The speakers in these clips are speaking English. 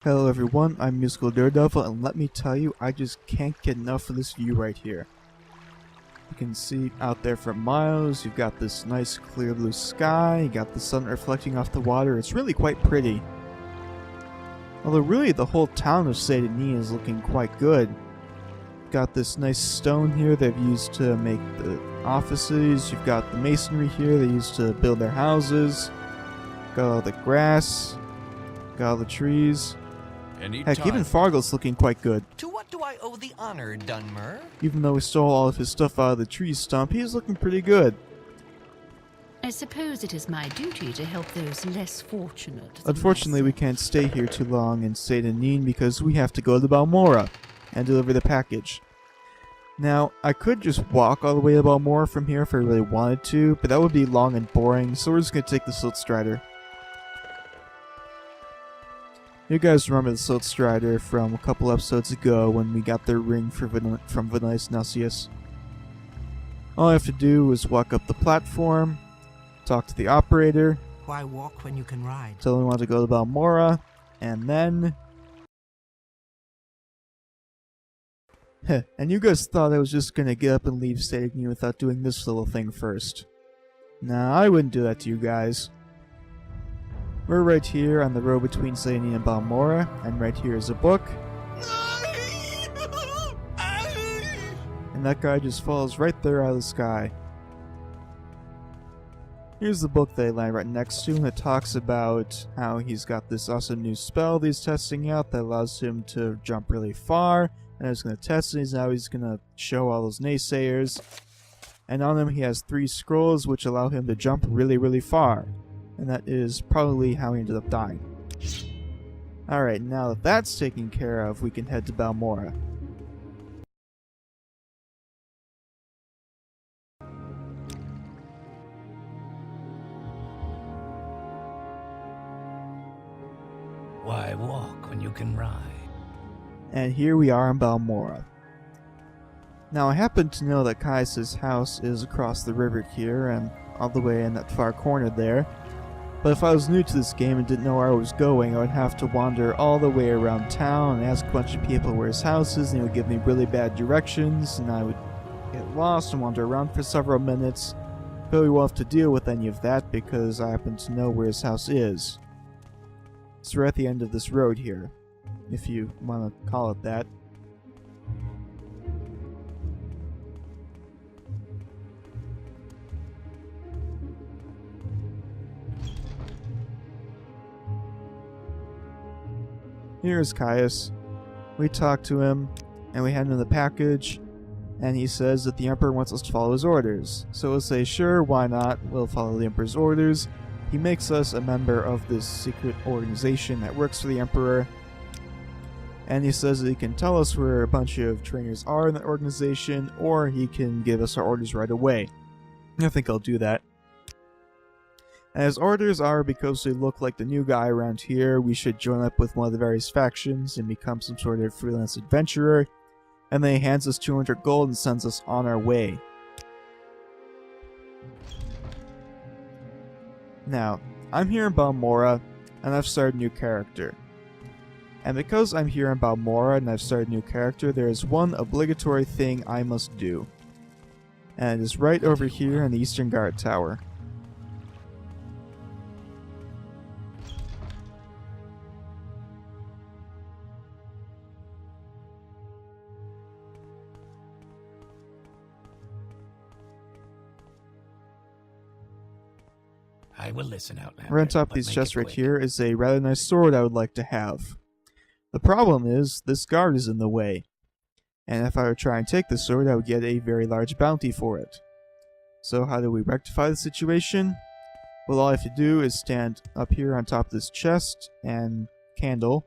Hello everyone, I'm Musical Daredevil, and let me tell you, I just can't get enough of this view right here. You can see out there for miles, you've got this nice clear blue sky, you got the sun reflecting off the water, it's really quite pretty. Although really the whole town of Saint Denis is looking quite good. Got this nice stone here they've used to make the offices, you've got the masonry here they used to build their houses, got all the grass, got all the trees. Heck, even Fargle's looking quite good. To what do I owe the honor, Dunmer? Even though we stole all of his stuff out of the tree stump, he is looking pretty good. I suppose it is my duty to help those less fortunate. Unfortunately, we can't stay here too long in Saint Denis because we have to go to Balmora and deliver the package. Now, I could just walk all the way to Balmora from here if I really wanted to, but that would be long and boring, so we're just going to take the Silt Strider. You guys remember the Silt Strider from a couple episodes ago when we got their ring from Vanilla Nacius. All I have to do is walk up the platform, talk to the operator. Why walk when you can ride? Tell them we want to go to Balmora, and then... and you guys thought I was just gonna get up and leave Saint Denis without doing this little thing first. Nah, I wouldn't do that to you guys. We're right here on the road between Saint Denis and Balmora, and right here is a book. And that guy just falls right there out of the sky. Here's the book they land right next to, and it talks about how he's got this awesome new spell that he's testing out that allows him to jump really far, and he's going to test it, now he's going to show all those naysayers. And on him he has 3 scrolls which allow him to jump really, really far. And that is probably how he ended up dying. Alright, now that that's taken care of, we can head to Balmora. Why walk when you can ride? And here we are in Balmora. Now I happen to know that Caius' house is across the river here, and all the way in that far corner there. But if I was new to this game and didn't know where I was going, I would have to wander all the way around town and ask a bunch of people where his house is, and he would give me really bad directions, and I would get lost and wander around for several minutes. Really won't have to deal with any of that because I happen to know where his house is. It's right at the end of this road here, if you want to call it that. Here's Caius. We talk to him, and we hand him the package, and he says that the Emperor wants us to follow his orders. So we'll say, sure, why not? We'll follow the Emperor's orders. He makes us a member of this secret organization that works for the Emperor, and he says that he can tell us where a bunch of trainers are in that organization, or he can give us our orders right away. I think I'll do that. And his orders are, because we look like the new guy around here, we should join up with one of the various factions and become some sort of freelance adventurer, and then he hands us 200 gold and sends us on our way. Now, I'm here in Balmora, and I've started a new character. And because I'm here in Balmora and I've started a new character, there is one obligatory thing I must do. And it is right over here in the Eastern Guard Tower. I will listen out loud. Right on top of these chests right here is a rather nice sword I would like to have. The problem is, this guard is in the way. And if I were to try and take the sword, I would get a very large bounty for it. So how do we rectify the situation? Well, all I have to do is stand up here on top of this chest and candle,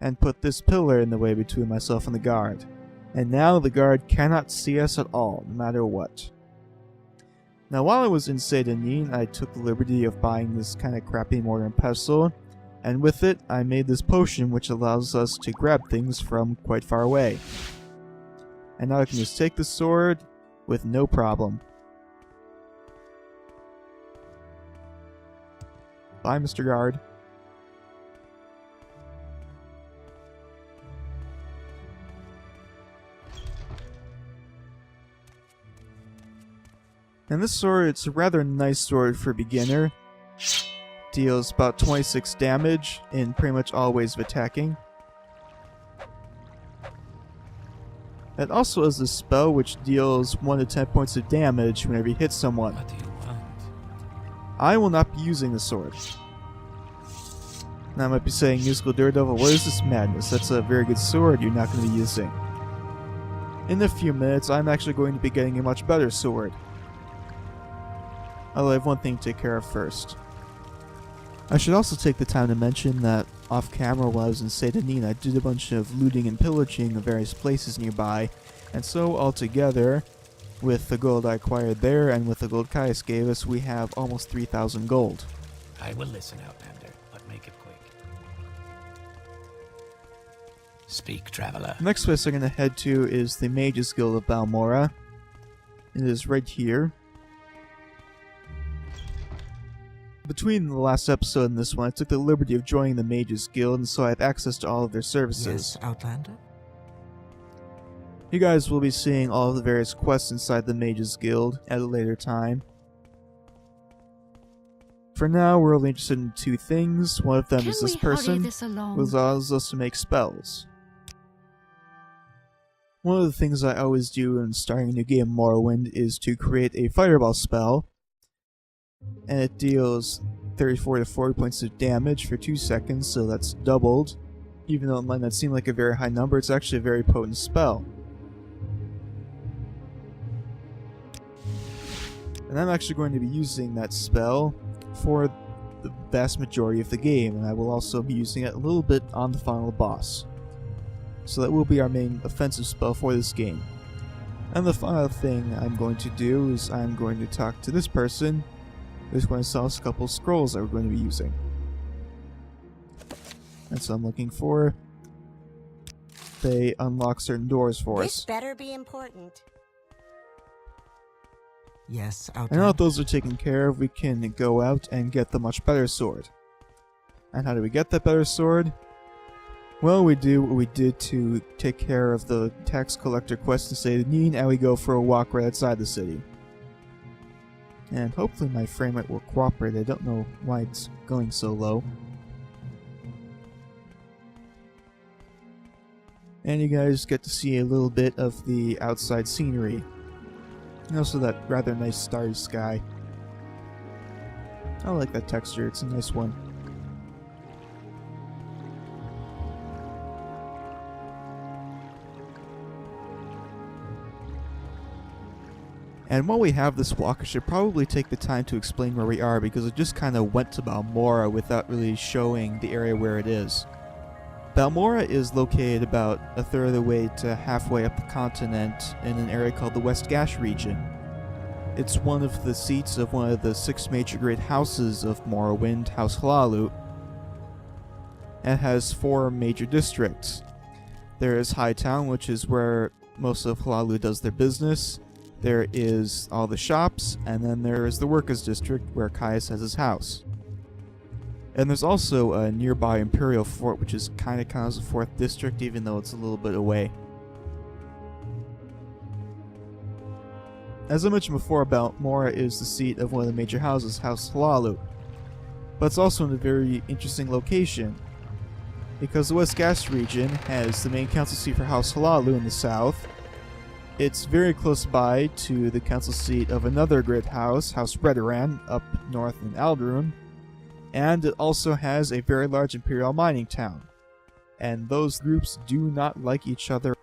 and put this pillar in the way between myself and the guard. And now the guard cannot see us at all, no matter what. Now while I was in Saint Denis, I took the liberty of buying this kind of crappy mortar and pestle, and with it I made this potion which allows us to grab things from quite far away. And now I can just take the sword with no problem. Bye, Mr. Guard. And this sword, it's a rather nice sword for a beginner. Deals about 26 damage in pretty much all ways of attacking. It also has a spell which deals 1 to 10 points of damage whenever you hit someone. What do you want? I will not be using the sword. Now I might be saying, Musical Daredevil, what is this madness? That's a very good sword you're not going to be using. In a few minutes, I'm actually going to be getting a much better sword. Although I have one thing to take care of first. I should also take the time to mention that off camera while I was in Saint Denis, I did a bunch of looting and pillaging of various places nearby, and so altogether, with the gold I acquired there and with the gold Caius gave us, we have almost 3,000 gold. I will listen, Outlander, but make it quick. Speak, traveler. The next place I'm going to head to is the Mages Guild of Balmora. It is right here. Between the last episode and this one, I took the liberty of joining the Mages Guild, and so I have access to all of their services. Yes, Outlander? You guys will be seeing all of the various quests inside the Mages Guild at a later time. For now, we're only interested in 2 things. One of them is this person, who allows us to make spells. One of the things I always do when starting a new game, Morrowind, is to create a fireball spell, and it deals 34 to 40 points of damage for 2 seconds, so that's doubled. Even though it might not seem like a very high number, it's actually a very potent spell. And I'm actually going to be using that spell for the vast majority of the game, and I will also be using it a little bit on the final boss. So that will be our main offensive spell for this game. And the final thing I'm going to do is I'm going to talk to this person who's going to sell us a couple scrolls that we're going to be using. That's what I'm looking for. They unlock certain doors for This us. better be important. Yes, And Outlander. now that those are taken care of, we can go out and get the much better sword. And how do we get that better sword? Well, we do what we did to take care of the tax collector quest to Saint Denis, and we go for a walk right outside the city. And hopefully my frame rate will cooperate. I don't know why it's going so low. And you guys get to see a little bit of the outside scenery. And also that rather nice starry sky. I like that texture, it's a nice one. And while we have this walk, I should probably take the time to explain where we are, because I just kind of went to Balmora without really showing the area where it is. Balmora is located about a third of the way to halfway up the continent in an area called the West Gash region. It's one of the seats of one of the 6 major great houses of Morrowind, House Hlalu. It has 4 major districts. There is Hightown, which is where most of Hlalu does their business. There is all the shops, and then there is the Workers' District, where Caius has his house. And there's also a nearby Imperial Fort, which is kind of counts as a 4th district, even though it's a little bit away. As I mentioned before, Balmora is the seat of one of the major houses, House Hlalu. But it's also in a very interesting location, because the West Gash region has the main council seat for House Hlalu in the south. It's very close by to the council seat of another great house, House Redoran, up north in Aldrune. And it also has a very large Imperial mining town. And those groups do not like each other.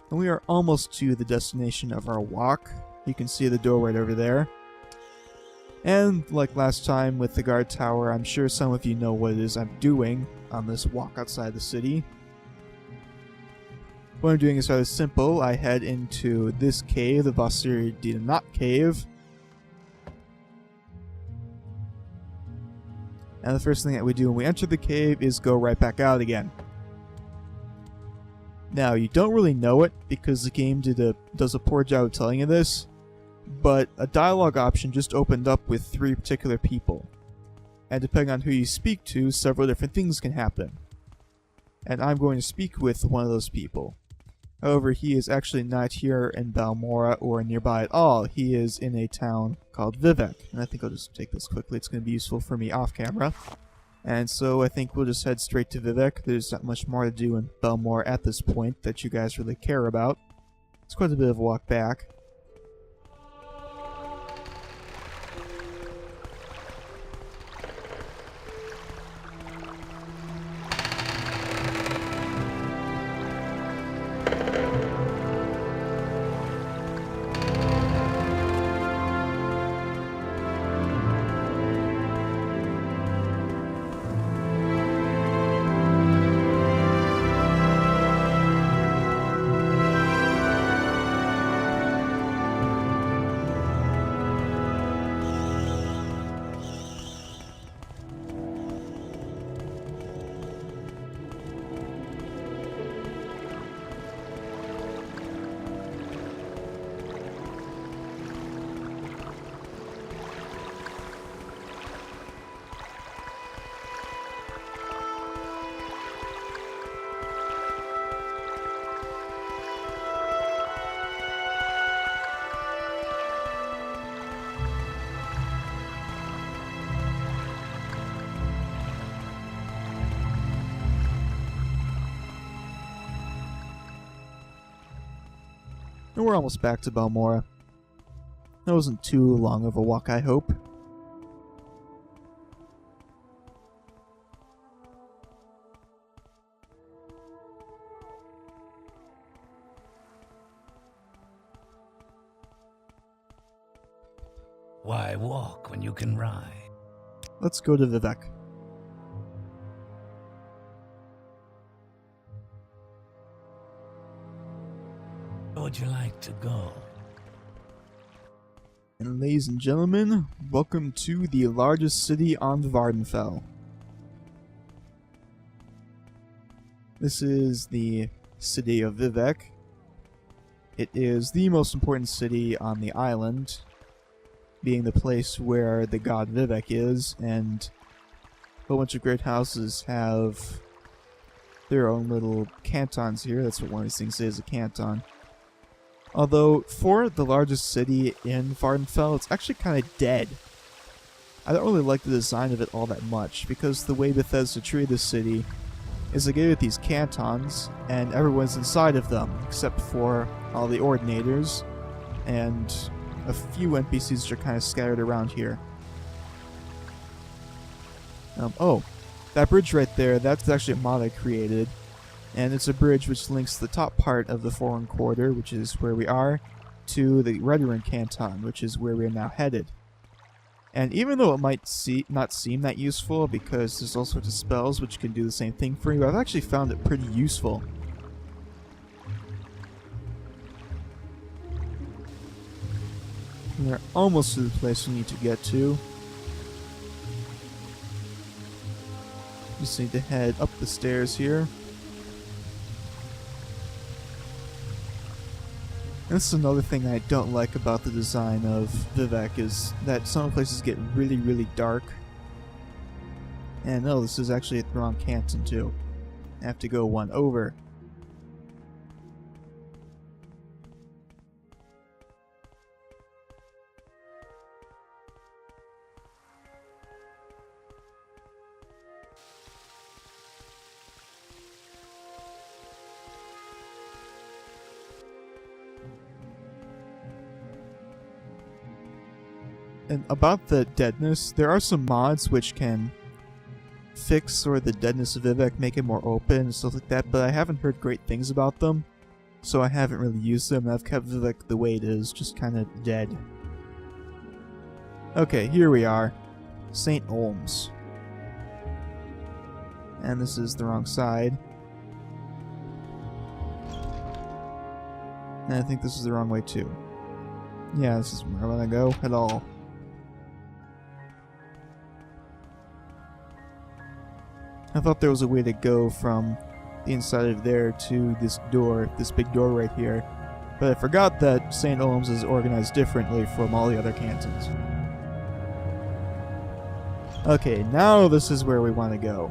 And we are almost to the destination of our walk. You can see the door right over there. And like last time with the guard tower, I'm sure some of you know what it is I'm doing on this walk outside the city. What I'm doing is rather simple. I head into this cave, the Vasir Dinanat cave. And the first thing that we do when we enter the cave is go right back out again. Now, you don't really know it because the game does a poor job of telling you this, but a dialogue option just opened up with 3 particular people. And depending on who you speak to, several different things can happen. And I'm going to speak with one of those people. However, he is actually not here in Balmora or nearby at all. He is in a town called Vivek. And I think I'll just take this quickly. It's going to be useful for me off camera. And so I think we'll just head straight to Vivek. There's not much more to do in Balmora at this point that you guys really care about. It's quite a bit of a walk back. And we're almost back to Balmora. That wasn't too long of a walk, I hope. Why walk when you can ride? Let's go to Vivek. Where would you like to go? And ladies and gentlemen, welcome to the largest city on Vardenfell. This is the city of Vivek. It is the most important city on the island, being the place where the god Vivek is, and a whole bunch of great houses have their own little cantons here. That's what one of these things is, a canton. Although, for the largest city in Vardenfell, it's actually kind of dead. I don't really like the design of it all that much, because the way Bethesda treated the city is they gave it these cantons, and everyone's inside of them, except for all the ordinators, and a few NPCs which are kind of scattered around here. Oh, that bridge right there, that's actually a mod I created. And it's a bridge which links the top part of the Foreign Quarter, which is where we are, to the Redrun Canton, which is where we are now headed. And even though it might not seem that useful, because there's all sorts of spells which can do the same thing for you, I've actually found it pretty useful. We're almost to the place we need to get to. Just need to head up the stairs here. This is another thing I don't like about the design of Vivek, is that some places get really, really dark. And no, this is actually at the wrong canton too. I have to go one over. And about the deadness, there are some mods which can fix sort of the deadness of Vivek, make it more open and stuff like that, but I haven't heard great things about them, so I haven't really used them. I've kept Vivek the way it is, just kind of dead. Okay, here we are. St. Olms. And this is the wrong side. And I think this is the wrong way too. Yeah, this is where I want to go at all. I thought there was a way to go from the inside of there to this door, this big door right here, but I forgot that St. Olms is organized differently from all the other cantons. Okay, now this is where we want to go.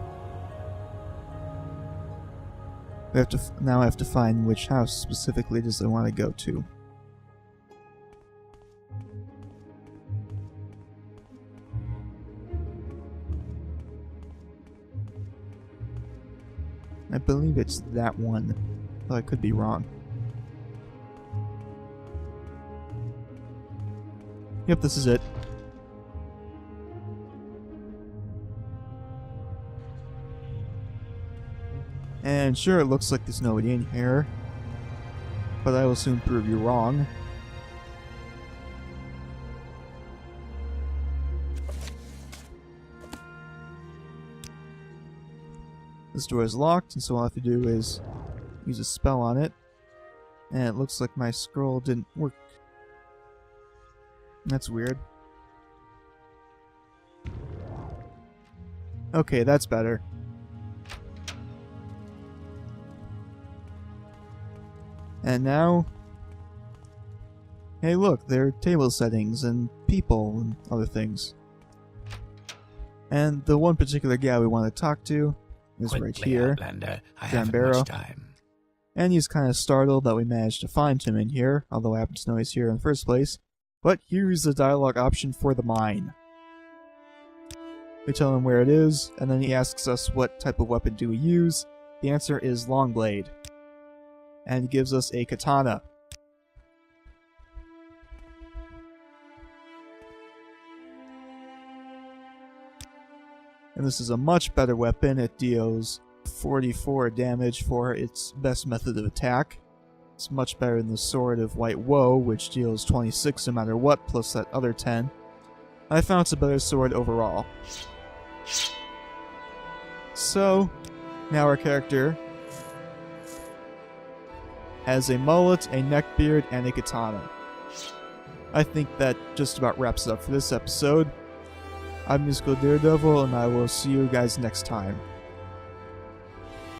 Now I have to find which house specifically does I want to go to. I believe it's that one, though I could be wrong. Yep, this is it. And sure, it looks like there's nobody in here, but I will soon prove you wrong. This door is locked, and so all I have to do is use a spell on it. And it looks like my scroll didn't work. That's weird. Okay, that's better. And now... Hey look, there are table settings and people and other things. And the one particular guy we want to talk to is right here, Outlander. I haven't much time. and he's kind of startled that we managed to find him in here, although I happen to know he's here in the first place. But here's the dialogue option for the mine. We tell him where it is, and then he asks us what type of weapon do we use. The answer is Longblade, and he gives us a katana. And this is a much better weapon. It deals 44 damage for its best method of attack. It's much better than the Sword of White Woe, which deals 26 no matter what, plus that other 10. I found it's a better sword overall. So, now our character has a mullet, a neckbeard, and a katana. I think that just about wraps it up for this episode. I'm Musical Daredevil, and I will see you guys next time.